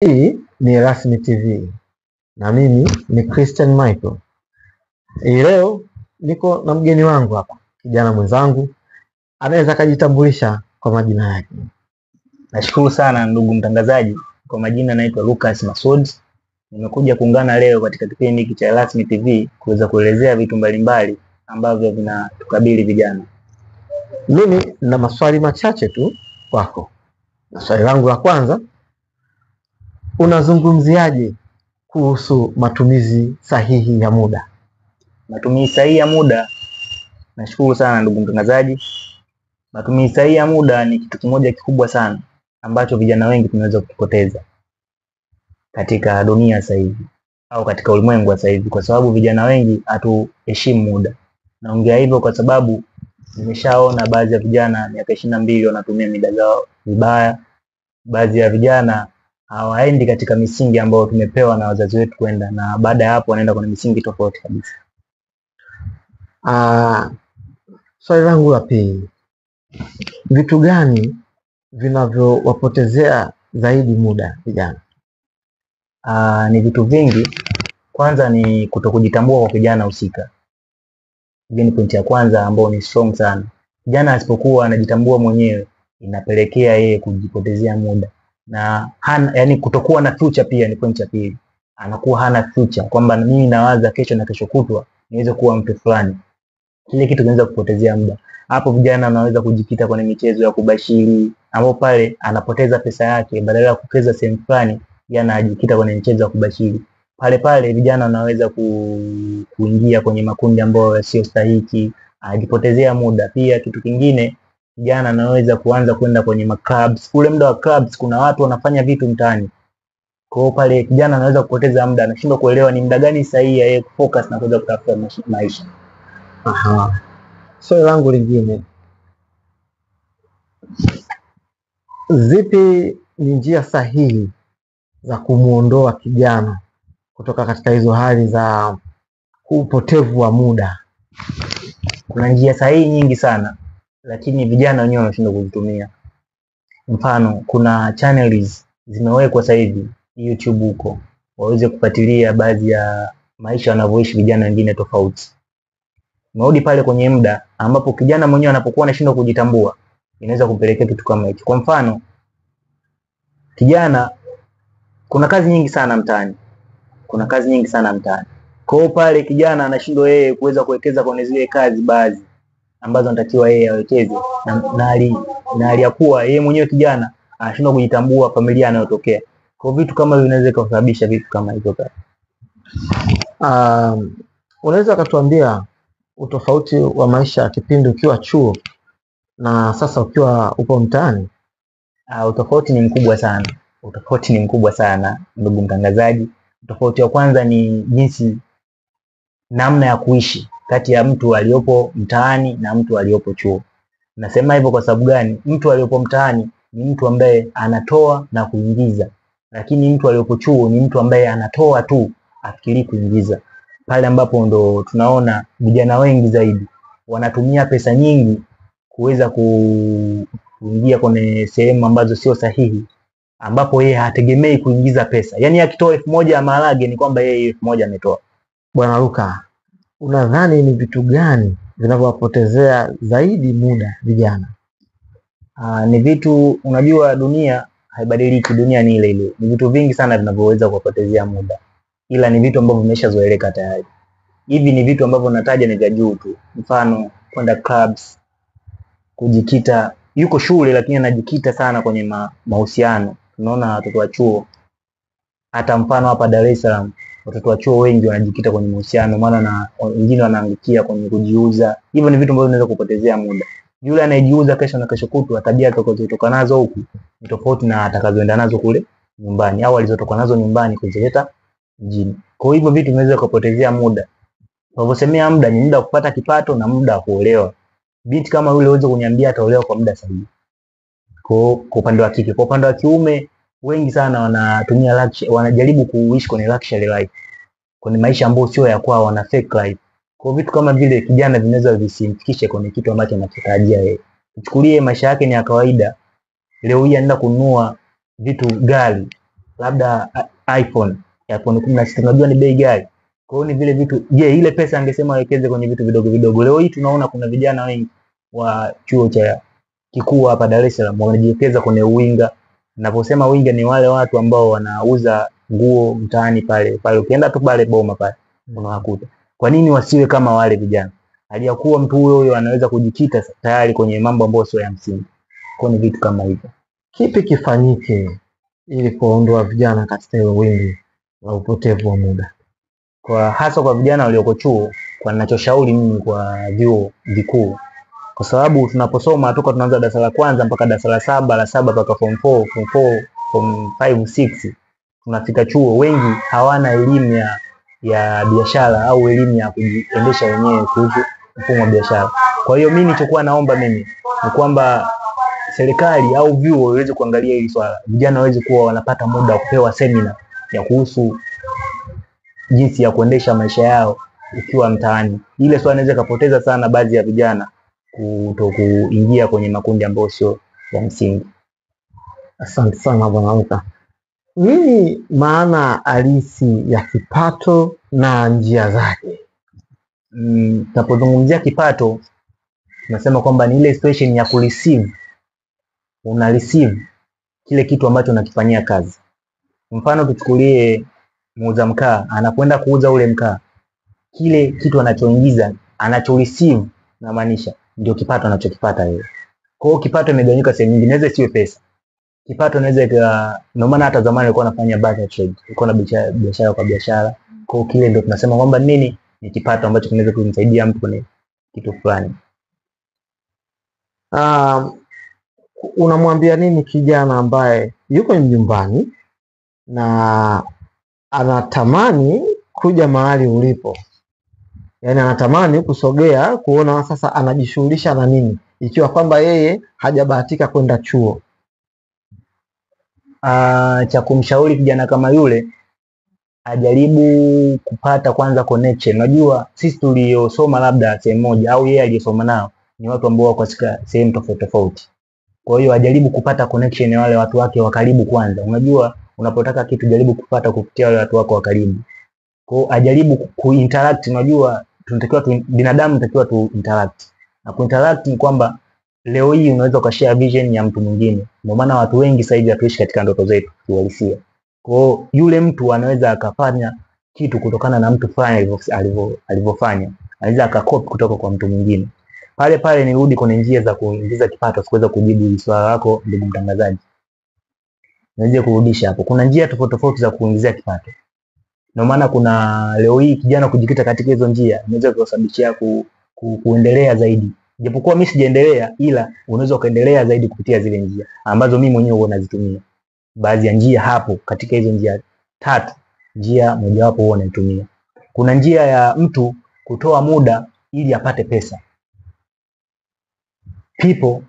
Hii ni Rasmi TV na mimi ni Christian Michael. Hii leo niko na mgeni wangu hapa, kijana mwenzangu, anaweza kujitambulisha kwa majina yake. Nashukuru sana ndugu mtangazaji. Kwa majina naitwa Lucas Masud. Nimekuja kuungana leo katika kipindi hiki cha Rasmi TV kuweza kuelezea vitu mbalimbali ambavyo vinatukabili vijana. Mimi na maswali machache tu kwako. Na swali langu la kwanza, unazungumziaje kuhusu matumizi sahihi ya muda? Matumizi sahihi ya muda, nashukuru sana ndugu mtangazaji. Matumizi sahihi ya muda ni kitu kimoja kikubwa sana ambacho vijana wengi tunaweza kukipoteza katika dunia sasa hivi au katika ulimwengu sasa hivi, kwa sababu vijana wengi hatuheshimu muda. Naongea hivyo kwa sababu nimeshaona baadhi ya vijana miaka 22 wanatumia muda zao vibaya. Baadhi ya vijana hawaendi katika misingi ambayo tumepewa na wazazi wetu kwenda, na baada ya hapo wanaenda kwenye misingi tofauti kabisa. Swali langu la pili, vitu gani vinavyowapotezea zaidi muda vijana? Ni vitu vingi. Kwanza ni kutokujitambua kwa kijana husika. Hii ni pointi ya kwanza ambayo ni strong sana. Kijana asipokuwa anajitambua mwenyewe, inapelekea yeye kujipotezea muda. Na yani kutokuwa na future pia ni pointi ya pili. Anakuwa hana future, kwamba mimi nawaza kesho na kesho kutwa niweze kuwa mtu fulani. Kile kitu kinaweza kupotezea muda. Hapo vijana wanaweza kujikita kwenye michezo ya kubashiri, ambapo pale anapoteza pesa yake, badala ya kuwekeza sehemu fulani yana ajikita kwenye michezo ya kubashiri. Pale vijana wanaweza kuingia kwenye makundi ambayo sio stahiki, ajipotezea muda. Pia kitu kingine, vijana anaweza kuanza kwenda kwenye clubs. Ule muda wa clubs kuna watu wanafanya vitu mtaani. Kwa hiyo pale kijana anaweza kupoteza muda, anashindwa kuelewa ni muda gani sahihi yeye kufocus na kuweza kutafuta maisha. Swali langu lingine, zipi ni njia sahihi za kumuondoa kijana kutoka katika hizo hali za upotevu wa muda? Kuna njia sahihi nyingi sana, lakini vijana wenyewe wanashindwa kuzitumia. Mfano, kuna channels zimewekwa sasa hivi YouTube huko, waweze kufuatilia baadhi ya maisha wanavyoishi vijana wengine tofauti. Marudi pale kwenye muda ambapo kijana mwenyewe anapokuwa anashindwa kujitambua, inaweza kumpelekea kitu kama hicho. Kwa mfano, kijana, kuna kazi nyingi sana mtaani. Kwa hiyo pale kijana anashindwa yeye kuweza kuwekeza kwenye zile kazi baadhi ambazo anatakiwa yeye awekeze, na aliyakuwa yeye mwenyewe kijana anashindwa kujitambua familia anayotokea. Kwa vitu kama hivyo vinaweza kusababisha vitu kama hivyo. Unaweza kutuambia utofauti wa maisha kipindi ukiwa chuo na sasa ukiwa upo mtaani? Utofauti ni mkubwa sana ndugu mtangazaji. Tofauti ya kwanza ni jinsi, namna ya kuishi kati ya mtu aliyopo mtaani na mtu aliyopo chuo. Nasema hivyo kwa sababu gani? Mtu aliyopo mtaani ni mtu ambaye anatoa na kuingiza, lakini mtu aliyopo chuo ni mtu ambaye anatoa tu, afikiri kuingiza. Pale ambapo ndo tunaona vijana wengi zaidi wanatumia pesa nyingi kuweza kuingia kwenye sehemu ambazo sio sahihi, ambapo yeye hategemei kuingiza pesa. Yaani akitoa 1000 ya maharage ni kwamba yeye 1000 ametoa. Bwana Luka, unadhani ni vitu gani vinavyowapotezea zaidi muda vijana? Ni vitu, unajua dunia haibadiliki, dunia ni ile ile. Ni vitu vingi sana vinavyoweza kuwapotezea muda, ila ni vitu ambavyo vimeshazoeleka tayari. Hivi ni vitu ambavyo nataja ni vya juu tu. Mfano, kwenda clubs, kujikita, yuko shule lakini anajikita sana kwenye mahusiano. Tunaona watoto wa chuo, hata mfano hapa Dar es Salaam, watoto wa chuo wengi wanajikita kwenye mahusiano, maana na wengine wanaangukia kwenye kujiuza. Hivyo ni vitu ambavyo vinaweza kupotezea muda. Yule anayejiuza kesho na kesho kutwa, tabia atakazotoka nazo huku ni tofauti na atakazoenda nazo kule nyumbani, au alizotoka nazo nyumbani kuzileta mjini. Kwa hivyo vitu vinaweza kupotezea muda. Tunavyosemea muda ni muda wa kupata kipato na muda wa kuolewa. Binti kama yule uweze kuniambia ataolewa kwa muda sahihi. Kwa upande wa kike. Kwa upande wa kiume, wengi sana wanatumia luxury, wanajaribu kuishi kwenye luxury life, kwenye maisha ambayo sio ya kwao, wana fake life. Kwa vitu kama vile kijana vinaweza visimfikishe kwenye kitu ambacho anakitarajia yeye. Chukulie maisha yake ni ya kawaida. Leo hii anaenda kununua vitu ghali, labda iPhone 16, unajua ni bei gani. Kwa hiyo ni vile vitu, je, ile pesa angesema awekeze kwenye vitu vidogo vidogo. Leo hii tunaona kuna vijana wengi wa chuo cha kikuu hapa Dar es Salaam wanajiwekeza kwenye uwinga. Naposema winga ni wale watu ambao wanauza nguo mtaani pale. Ukienda tu pale Boma pale unawakuta. Kwa nini wasiwe kama wale vijana? Aliyakuwa mtu huyo anaweza kujikita tayari kwenye mambo ambayo sio ya msingi. Kwa ni vitu kama hivyo. Kipi kifanyike ili kuondoa vijana katika hilo wimbi la upotevu wa muda? Kwa hasa kwa vijana walioko chuo, kwa ninachoshauri mimi kwa vyuo vikuu, kwa sababu tunaposoma toka tunaanza darasa la kwanza mpaka darasa la saba, la saba mpaka form 4, form 5, 6, tunafika chuo, wengi hawana elimu ya biashara au elimu ya kujiendesha wenyewe kuhusu mfumo wa biashara. Kwa hiyo mimi nilichokuwa naomba mimi ni kwamba serikali au vyuo iweze kuangalia hili swala. Vijana waweze kuwa wanapata muda wa kupewa semina ya kuhusu jinsi ya kuendesha maisha yao ukiwa mtaani. Ile swala inaweza kupoteza sana baadhi ya vijana kuingia kwenye makundi ambayo sio ya msingi. Asante sana Bwana Luka. Nini maana halisi ya kipato na njia zake? Tunapozungumzia kipato, tunasema kwamba ni ile situation ya kureceive. Una receive kile kitu ambacho unakifanyia kazi. Mfano tuchukulie muuza mkaa, anakwenda kuuza ule mkaa. Kile kitu anachoingiza, anachoreceive, na maanisha ndio kipato anachokipata yeye. Kwa hiyo kipato imegawanyika sehemu nyingi, inaweza siwe pesa. Kipato inaweza ndio maana hata zamani walikuwa wanafanya barter trade, walikuwa na biashara kwa biashara. Kwa hiyo kile ndio tunasema kwamba nini ni kipato ambacho kinaweza kumsaidia mtu kwenye kitu fulani. Unamwambia nini kijana ambaye yuko nyumbani na anatamani kuja mahali ulipo? Yaani anatamani kusogea kuona sasa anajishughulisha na nini, ikiwa kwamba yeye hajabahatika kwenda chuo. Cha kumshauri kijana kama yule, ajaribu kupata kwanza connection. Unajua sisi tuliosoma labda sehemu moja au yeye aliyesoma nao ni watu ambao wako katika sehemu tofauti tofauti. Kwa hiyo ajaribu kupata connection na wale watu wake wa karibu kwanza. Unajua unapotaka kitu jaribu kupata kupitia wale watu wako wa karibu. Kwa hiyo ajaribu kuinteract. Unajua binadamu tunatakiwa tu interact. Na kuinteract ni kwamba leo hii unaweza ukashare vision ya mtu mwingine. Ndio maana watu wengi sasa hivi hatuishi katika ndoto zetu kiuhalisia. Kwa hiyo yule mtu anaweza akafanya kitu kutokana na mtu fulani alivyofanya. Anaweza akakopi kutoka kwa mtu mwingine. Pale nirudi kwenye njia za kuingiza kipato, sikuweza kujibu swali lako ndugu mtangazaji. Naweza kurudisha hapo. Kuna njia tofauti tofauti za kuingizia kipato. Ndio maana kuna leo hii kijana kujikita katika hizo njia inaweza kusababishia kuendelea zaidi. Japokuwa mimi sijaendelea, ila unaweza kaendelea zaidi kupitia zile njia ambazo mimi mwenyewe huwa nazitumia. Baadhi ya njia hapo katika hizo njia 3, njia mojawapo huwa naitumia. Kuna njia ya mtu kutoa muda ili apate pesa. People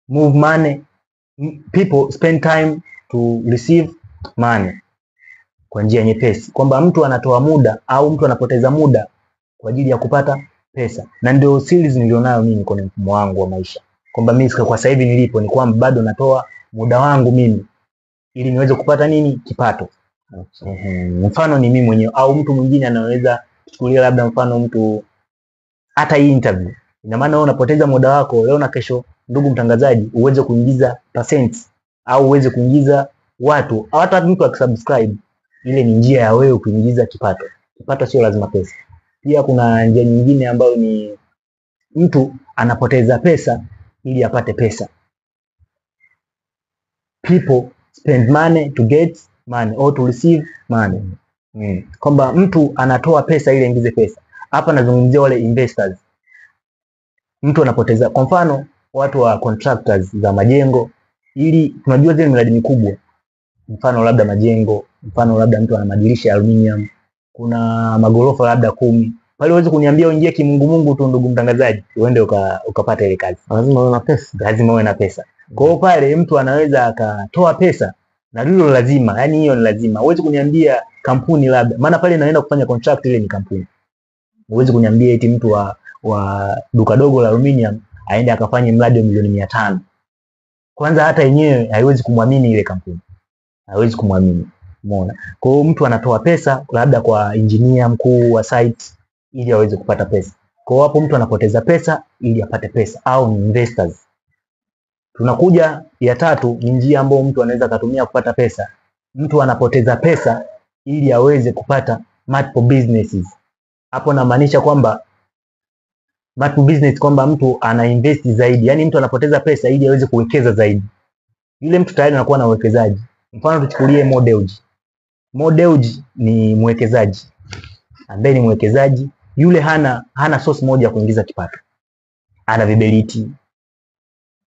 move money, people spend time to receive money. Kwa njia nyepesi, kwamba mtu anatoa muda au mtu anapoteza muda kwa ajili ya kupata pesa. Na ndio series nilionayo mimi kwenye mfumo wangu wa maisha. Kwamba mimi kwa sasa hivi nilipo ni kwamba bado natoa muda wangu mimi ili niweze kupata nini? Kipato. Mfano ni mimi mwenyewe au mtu mwingine anaweza kuchukulia labda mfano mtu hata hii interview. Ina maana wewe unapoteza muda wako leo na kesho, ndugu mtangazaji, uweze kuingiza percent au uweze kuingiza watu au hata mtu akisubscribe. Ile ni njia ya wewe kuingiza kipato. Kipato sio lazima pesa. Pia kuna njia nyingine ambayo ni mtu anapoteza pesa ili apate pesa. People spend money to get money or to receive money. Kwamba mtu anatoa pesa ili aingize pesa. Hapa nazungumzia wale investors. Mtu anapoteza, kwa mfano watu wa contractors za majengo, ili tunajua zile miradi mikubwa. Mfano labda majengo, mfano labda mtu ana madirisha ya aluminium, kuna magorofa labda 10. Pale uweze kuniambia uingie kimungu tu ndugu mtangazaji, uende ukapata ile kazi. Lazima uwe na pesa. Lazima uwe na pesa. Kwa hiyo pale mtu anaweza akatoa pesa na hilo lazima, yani hiyo ni lazima. Uweze kuniambia kampuni labda, maana pale naenda kufanya contract ile ni kampuni. Uweze kuniambia eti mtu wa duka dogo la aluminium aende akafanye mradi wa milioni 500. Kwanza hata yenyewe haiwezi kumwamini ile kampuni. Haiwezi kumwamini. Umeona? Kwa hiyo mtu anatoa pesa labda kwa engineer mkuu wa site ili aweze kupata pesa. Kwa hiyo hapo mtu anapoteza pesa ili apate pesa, au ni investors. Tunakuja ya tatu, ni njia ambayo mtu anaweza kutumia kupata pesa. Mtu anapoteza pesa ili aweze kupata multiple businesses. Hapo namaanisha kwamba multiple business, kwamba mtu ana invest zaidi. Yaani mtu anapoteza pesa ili aweze kuwekeza zaidi. Yule mtu tayari anakuwa na uwekezaji. Mfano tuchukulie Mo Dewji. Mo Dewji ni mwekezaji. Ambaye ni mwekezaji, yule hana source moja ya kuingiza kipato. Ana viberiti,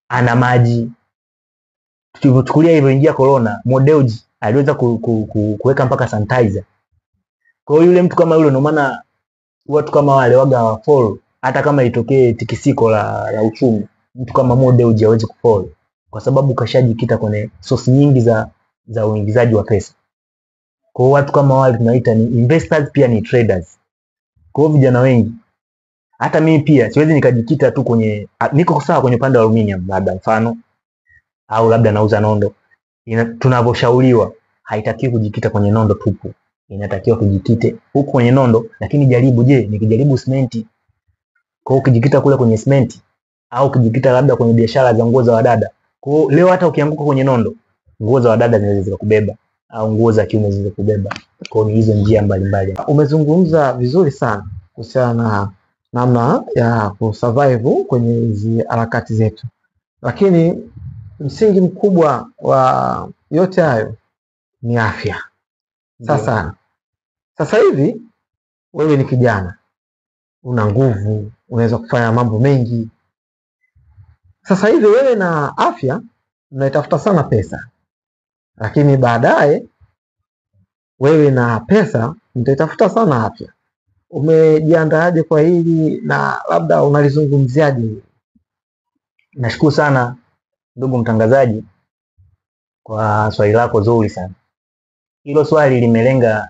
ana maji. Tukichukulia hivyo, ingia corona, Mo Dewji aliweza kuweka mpaka sanitizer. Kwa hiyo yule mtu kama yule, ndio maana watu kama wale waga wa fall, hata kama itokee tikisiko la uchumi, mtu kama Mo Dewji hawezi kufall kwa sababu kashajikita kwenye source nyingi za uingizaji wa pesa. Kwa hiyo watu kama wale tunaita ni investors, pia ni traders. Kwa hiyo vijana wengi, hata mimi pia siwezi nikajikita tu kwenye, niko sawa kwenye upande wa aluminium labda mfano, au labda nauza nondo. Tunavyoshauriwa, haitakiwi kujikita kwenye nondo tupu. Inatakiwa kujikite huko kwenye nondo, lakini jaribu, nikijaribu simenti. Kwa hiyo ukijikita kule kwenye simenti, au ukijikita labda kwenye biashara za nguo za wadada. Kwa hiyo leo hata ukianguka kwenye nondo, nguo za wadada zinaweza zikakubeba, au nguo za kiume zinaweza kubeba. Kwa hiyo hizo njia mbalimbali. Umezungumza vizuri sana kuhusiana na namna ya kusurvive kwenye hizi harakati zetu, lakini msingi mkubwa wa yote hayo ni afya. Sasa hivi wewe ni kijana, una nguvu, unaweza kufanya mambo mengi. Sasa hivi wewe na afya unaitafuta sana pesa, lakini baadaye wewe na pesa mtaitafuta sana afya. Umejiandaaje kwa hili na labda unalizungumziaje? Nashukuru sana ndugu mtangazaji kwa swali lako zuri sana. Hilo swali limelenga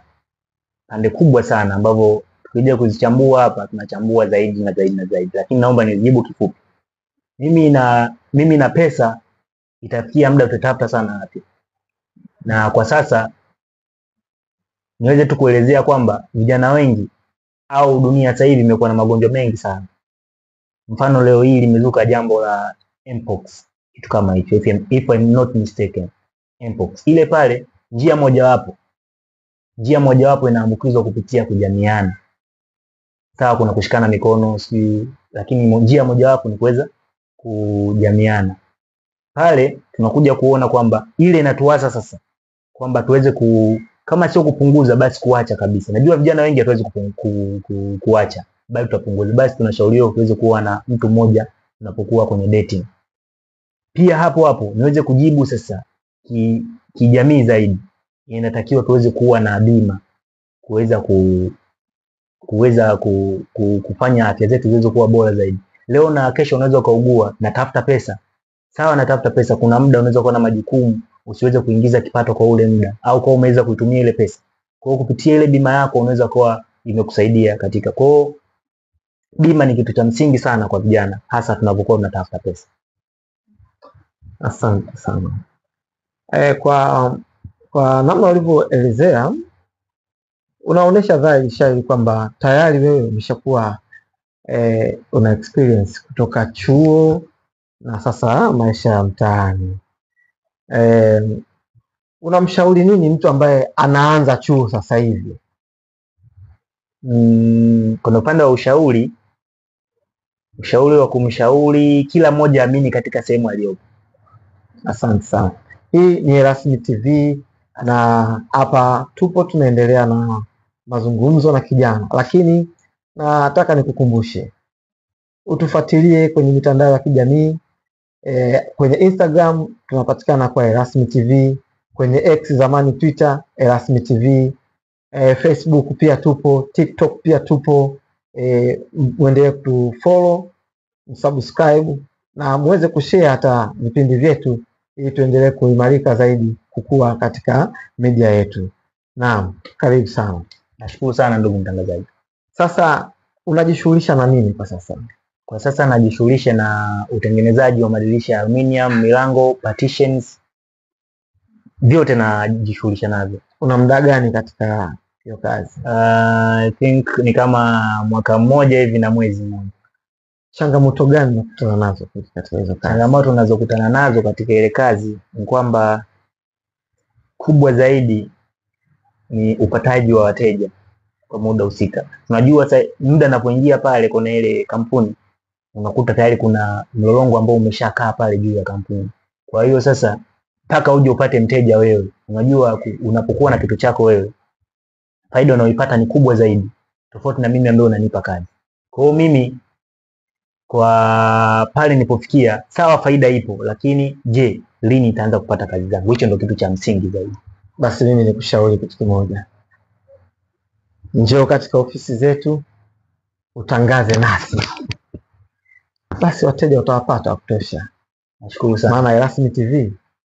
pande kubwa sana, ambapo tukija kuzichambua hapa tunachambua zaidi na zaidi na zaidi, lakini naomba nijibu kifupi. Mimi na pesa itafikia muda tutatafuta sana afya. Na kwa sasa niweze tu kuelezea kwamba vijana wengi au dunia sasa hivi imekuwa na magonjwa mengi sana. Mfano leo hii limezuka jambo la mpox, kitu kama hicho, if I'm not mistaken. Mpox ile pale, njia mojawapo inaambukizwa kupitia kujamiana. Sawa, kuna kushikana mikono lakini njia mojawapo ni kuweza kujamiana. Pale tunakuja kuona kwamba ile inatuwaza sasa kwamba tuweze kama sio kupunguza basi kuacha kabisa. Najua vijana wengi hatuwezi kuacha, bali tutapunguza. Basi tunashauriwa tuweze kuwa na mtu mmoja tunapokuwa kwenye dating. Pia hapo niweze kujibu sasa kijamii zaidi. Inatakiwa tuweze kuwa na bima kuweza kufanya afya zetu ziweze kuwa bora zaidi. Leo na kesho unaweza ukaugua, natafuta pesa. Sawa, natafuta pesa, kuna muda unaweza kuwa na majukumu, usiweze kuingiza kipato kwa ule muda, au kwa umeweza kuitumia ile pesa. Kwa hiyo kupitia ile bima yako unaweza kuwa imekusaidia katika. Kwa hiyo bima ni kitu cha msingi sana kwa vijana, hasa tunapokuwa tunatafuta pesa. Asante sana. Kwa namna ulivyoelezea, unaonesha dhahiri shahiri kwamba tayari wewe umeshakuwa una experience kutoka chuo na sasa maisha ya mtaani. Unamshauri nini mtu ambaye anaanza chuo sasa hivi? Kuna upande wa ushauri wa kumshauri kila mmoja amini katika sehemu aliyopo. Asante sana. Hii ni Erasmi TV na hapa tupo tunaendelea na mazungumzo na kijana, lakini nataka nikukumbushe utufuatilie kwenye mitandao ya kijamii. Kwenye Instagram tunapatikana kwa Erasmi TV, kwenye X zamani Twitter Erasmi TV, Facebook pia tupo, TikTok pia tupo. Muendelee kutufollow, subscribe na muweze kushare hata vipindi vyetu ili tuendelee kuimarika zaidi, kukua katika media yetu. Naam, karibu sana. Nashukuru sana ndugu mtangazaji. Sasa unajishughulisha na nini kwa sasa? Kwa sasa najishughulisha na utengenezaji wa madirisha ya aluminium, milango, partitions vyote najishughulisha navyo. Una muda gani katika hiyo kazi? I think ni kama mwaka mmoja hivi na mwezi mmoja. Changamoto gani unakutana nazo katika hizo kazi? Changamoto unazokutana nazo katika ile kazi ni kwamba kubwa zaidi ni upataji wa wateja kwa muda husika. Unajua muda anapoingia pale kwenye ile kampuni unakuta tayari kuna mlolongo ambao umeshakaa pale juu ya kampuni. Kwa hiyo sasa mpaka uje upate mteja wewe. Unajua unapokuwa na kitu chako wewe, faida unayoipata ni kubwa zaidi tofauti na mimi ambaye unanipa kazi. Kwa hiyo mimi kwa pale nilipofikia, sawa faida ipo, lakini je, lini nitaanza kupata kazi zangu? Hicho ndio kitu cha msingi zaidi. Basi mimi nikushauri kitu kimoja. Njoo katika ofisi zetu utangaze nasi. Basi wateja utawapata wa kutosha. Nashukuru sana. Maana Erasmi TV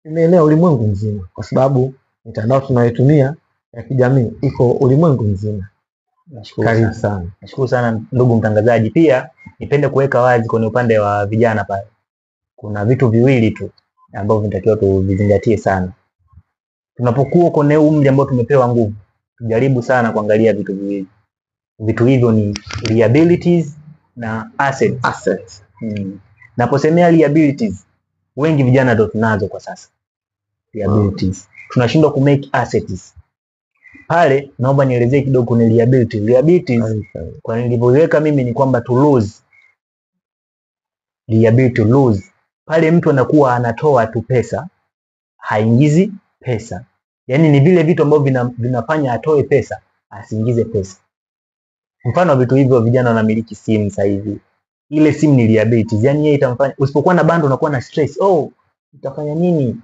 imeenea ulimwengu mzima kwa sababu mitandao tunayotumia ya kijamii iko ulimwengu mzima. Nashukuru Karibu sana. Nashukuru sana ndugu mtangazaji. Pia nipende kuweka wazi kwenye upande wa vijana pale. Kuna vitu viwili tu ambavyo vinatakiwa tuvizingatie sana. Tunapokuwa kwenye umri ambao tumepewa nguvu, tujaribu sana kuangalia vitu viwili. Vitu hivyo ni liabilities na assets. Naposemea liabilities, wengi vijana ndio tunazo kwa sasa. Liabilities. Tunashindwa kumake assets. Pale naomba nielezee kidogo kwenye liabilities. Liabilities kwa nilivyoweka mimi ni kwamba to lose. Liability to lose. Pale mtu anakuwa anatoa tu pesa, haingizi pesa. Yaani ni vile vitu ambavyo vinafanya atoe pesa, asiingize pesa. Mfano wa vitu hivyo, vijana wanamiliki simu sasa hivi. Ile simu ni liabilities. Yaani yeye itamfanya usipokuwa na bando unakuwa na stress. Utafanya nini?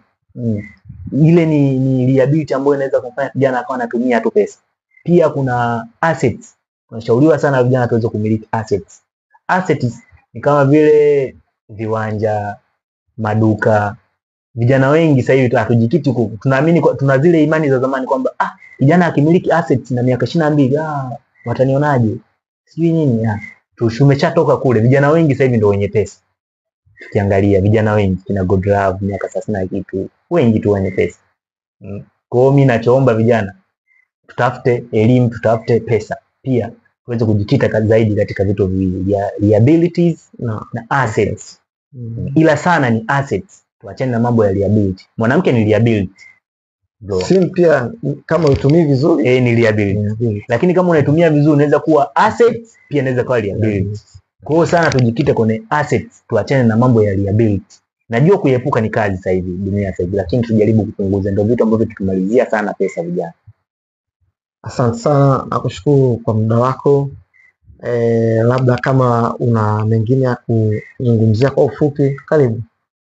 Ile ni liability ambayo inaweza kumfanya kijana akawa anatumia tu pesa. Pia kuna assets. Tunashauriwa sana vijana tuweze kumiliki assets. Assets ni kama vile viwanja, maduka. Vijana wengi sasa hivi hatujikiti huko. Tunaamini tuna zile imani za zamani kwamba kijana akimiliki assets na miaka 22 watanionaje? Sijui nini. Tumeshatoka kule. Vijana wengi sasa hivi ndio wenye pesa. Tukiangalia vijana wengi kina Godlove miaka 30 na kitu, wengi tu wenye pesa. Kwa hiyo mimi nachoomba vijana tutafute elimu, tutafute pesa. Pia tuweze kujikita zaidi katika vitu viwili, liabilities na assets. Ila sana ni assets. Tuachane na mambo ya liability. Mwanamke ni liability. Simu pia kama utumii vizuri ni liability. Lakini kama unaitumia vizuri unaweza kuwa assets, pia inaweza kuwa liability. Kwa hiyo sana tujikite kwenye assets, tuachane na mambo ya liability. Najua kuepuka ni kazi sasa hivi dunia sasa hivi, lakini tujaribu kupunguza, ndio vitu ambavyo tukimalizia sana pesa vijana. Asante sana, nakushukuru kwa muda wako. Labda kama una mengine ya kuzungumzia kwa ufupi, karibu.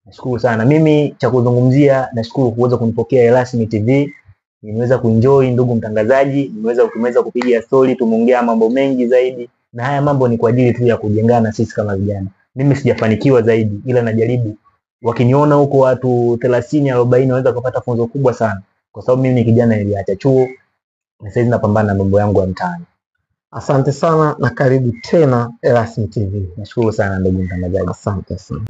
Nashukuru sana. Mimi cha kuzungumzia, nashukuru kuweza kunipokea Erasmi TV. Nimeweza kuenjoy ndugu mtangazaji, tumeweza kupiga story, tumeongea mambo mengi zaidi. Na haya mambo ni kwa ajili tu ya kujengana sisi kama vijana. Mimi sijafanikiwa zaidi, ila najaribu. Wakiniona huko watu 30 40 waweza kupata funzo kubwa sana. Kwa sababu mimi ni kijana niliacha chuo na sasa napambana na mambo yangu ya mtaani. Asante sana na karibu tena Erasmi TV. Nashukuru sana ndugu mtangazaji. Asante sana.